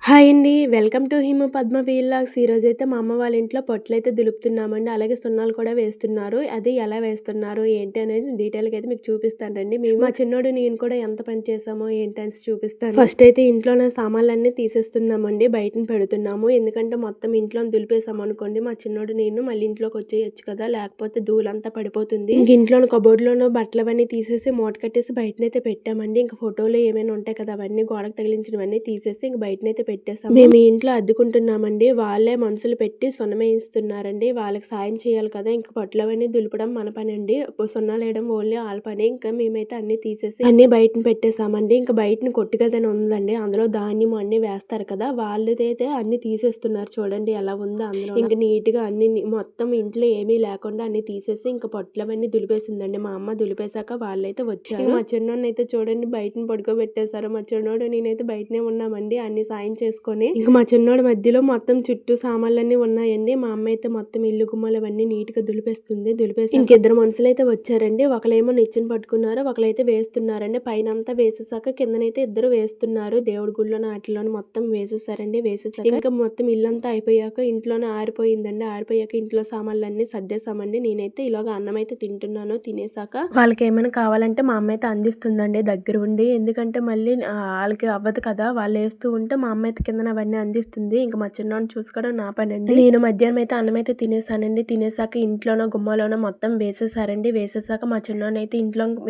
Hi అండి. Welcome to Hima Padma vlogs. ఈరోజైతే మా అమ్మ వాళ్ళ ఇంట్లో పొట్లయితే దులుపుతున్నామండి. అలాగే సున్నాలు కూడా వేస్తున్నారు. అది ఎలా వేస్తున్నారు, ఏంటి అనేది డీటెయిల్‌గా అయితే మీకు చూపిస్తాను రండి. మా చిన్నోడు నేను కూడా ఎంత పని చేశామో ఏంటి అనేసి చూపిస్తాను. ఫస్ట్ అయితే ఇంట్లోనే సామాన్లన్నీ తీసేస్తున్నామండి. బయటన పెడుతున్నాము. ఎందుకంటే మొత్తం ఇంట్లోని దులిపేసామనుకోండి మా చిన్నోడు నేను మళ్ళీ ఇంట్లోకి వచ్చేయొచ్చు కదా! లేకపోతే ధూళంతా పడిపోతుంది. ఇంక ఇంట్లోని కబోర్డ్‌లోనూ బట్టలవన్నీ తీసేసి మూట కట్టేసి బయటనైతే పెట్టామండి. ఇంక ఫోటోలు ఏమైనా ఉంటాయి కదా! అవన్నీ గోడకు తగిలించినవన్నీ తీసేసి ఇంక బయటనైతే పెట్టేసాము. మేము ఈ ఇంట్లో అద్దెకుంటున్నామండి. వాళ్ళే మనుషులు పెట్టి సున్నమేయిస్తున్నారండి. వాళ్ళకి సాయం చేయాలి కదా! ఇంక పొట్లవన్నీ దులపడం మన పనండి. సున్నాలేయడం ఓన్లీ ఆళ్ళ పని. ఇంకా మేమైతే అన్నీ తీసేసి అన్నీ బయటన పెట్టేసామండి. ఇంక బయటన కొట్టు గదని ఉందండి. అందులో ధాన్యం అన్నీ వేస్తారు కదా! వాళ్ళదైతే అన్నీ తీసేస్తున్నారు. చూడండి ఎలా ఉందో అందులో. ఇంక నీట్‌గా అన్నీ మొత్తం ఇంట్లో ఏమీ లేకుండా అన్నీ తీసేసి ఇంక పొట్లవన్నీ దులిపేసిందండి. మా అమ్మ దులిపేసాక వాళ్ళైతే వచ్చారు. మా చిన్నోడినైతే చూడండి బయటన పడుకోబెట్టేశారు. మా చిన్నోడు నేనైతే బయటనే ఉన్నామండి. అన్ని సాయం చేసుకొని ఇంక మా చిన్నోడి మధ్యలో మొత్తం చుట్టూ సామాన్లన్నీ ఉన్నాయండి. మా అమ్మ అయితే మొత్తం ఇల్లు గుమ్మాలు అవన్నీ నీట్‌గా దులిపేస్తుంది. దులిపేసి ఇంకిద్దరు మనుషులైతే వచ్చారండి. ఒకళ్ళేమో నిచ్చెన పట్టుకున్నారు. ఒకళ్ళైతే వేస్తున్నారండి. పైనంతా వేసేసాక కిందనైతే ఇద్దరు వేస్తున్నారు. దేవుడి గుడిలోని ఆటిల్లోని మొత్తం వేసేసారండి. వేసేసాక ఇంకా మొత్తం ఇల్లంతా అయిపోయాక ఇంట్లోనే ఆరిపోయిందండి. ఆరిపోయాక ఇంట్లో సామాన్లన్నీ సర్దేశామండి. నేనైతే ఇలాగ అన్నం అయితే తింటున్నాను. తినేసాక వాళ్ళకేమైనా కావాలంటే మా అమ్మ అయితే అందిస్తుందండి దగ్గర ఉండి. ఎందుకంటే మళ్ళీ ఆళ్ళకి అవ్వదు కదా! వాళ్ళేస్తూ ఉంటే మా అమ్మ అయితే కిందన అవన్నీ అందిస్తుంది. ఇంక మా చిన్నోడిని చూసుకోవడం నా పనండి. నేను మధ్యాహ్నం అయితే అన్నం అయితే తినేసానండి. తినేసాక ఇంట్లోనో గుమ్మలోనో మొత్తం వేసేసారండి. వేసేసాక మా చిన్నోడినైతే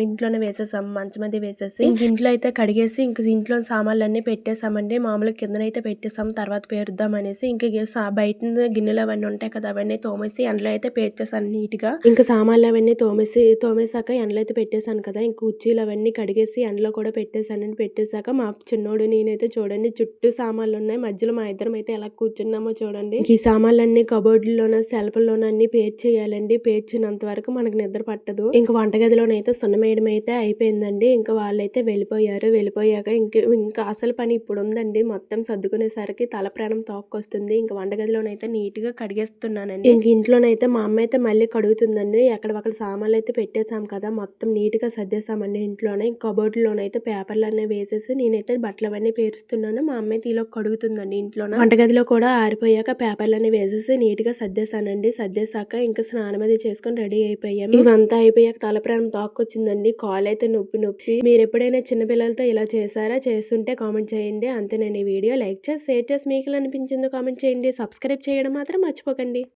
ఇంట్లోనే వేసేసాం. మంచం అది వేసేసి ఇంక ఇంట్లో అయితే కడిగేసి ఇంక ఇంట్లో సామాన్లన్నీ పెట్టేసామండి. మామూలుగా కిందనైతే పెట్టేసాం. తర్వాత పేరుద్దాం అనేసి ఇంక బయట గిన్నెలు అవన్నీ ఉంటాయి కదా! అవన్నీ తోమేసి ఎండలో అయితే పేర్చేసాను నీట్‌గా. ఇంకా సామాన్లు అవన్నీ తోమేసాక ఎండలో అయితే పెట్టేసాను కదా! ఇంక కుర్చీలు అవన్నీ కడిగేసి ఎండలో కూడా పెట్టేసానండి. పెట్టేసాక మా చిన్నోడు నేనైతే చూడండి చుట్టూ సామాన్లున్నాయి. మధ్యలో మా ఇద్దరం అయితే ఎలా కూర్చున్నామో చూడండి. ఈ సామాన్లన్నీ కబోర్డ్‌లోన, సెల్ఫ్‌ల్లోన అన్నీ పేర్చేయాలండి. పేర్చినంత వరకు మనకు నిద్ర పట్టదు. ఇంక వంటగదిలోనైతే సున్నమేయడం అయితే అయిపోయిందండి. ఇంక వాళ్ళైతే వెళ్ళిపోయారు. వెళ్ళిపోయాక ఇంకా అసలు పని ఇప్పుడుందండి. మొత్తం సర్దుకునేసరికి తల ప్రాణం తోక్కొస్తుంది. ఇంక వంటగదిలోనైతే నీట్‌గా కడిగేస్తున్నానండి. ఇంక ఇంట్లోనైతే మా అమ్మ అయితే మళ్ళీ కడుగుతుందండి. ఎక్కడివక్కడ సామాన్లయితే పెట్టేసాం కదా! మొత్తం నీట్‌గా సర్దేసామండి ఇంట్లోనే. కబోర్డ్‌లోనైతే పేపర్లన్నీ వేసేసి నేనైతే బట్టలవన్నీ పేరుస్తున్నాను. మా అమ్మ అయితే ఈలోపు కడుగుతుందండి ఇంట్లోన. వంటగదిలో కూడా ఆరిపోయాక పేపర్లన్నీ వేసేసి నీట్‌గా సర్దేశానండి. సర్దేశాక ఇంకా స్నానం అది చేసుకొని రెడీ అయిపోయాము. ఇవంతా అయిపోయాక తల ప్రాణం తోక్కొచ్చిందండి. కాలయితే నొప్పి నొప్పి. మీరెప్పుడైనా చిన్న పిల్లలతో ఇలా చేశారా? చేస్తుంటే కామెంట్ చేయండి. అంతేనండి ఈ వీడియో. లైక్ చేసి, షేర్ చేసి మీకెలా అనిపించిందో కామెంట్ చేయండి. సబ్స్క్రైబ్ చేయడం మాత్రం మర్చిపోకండి.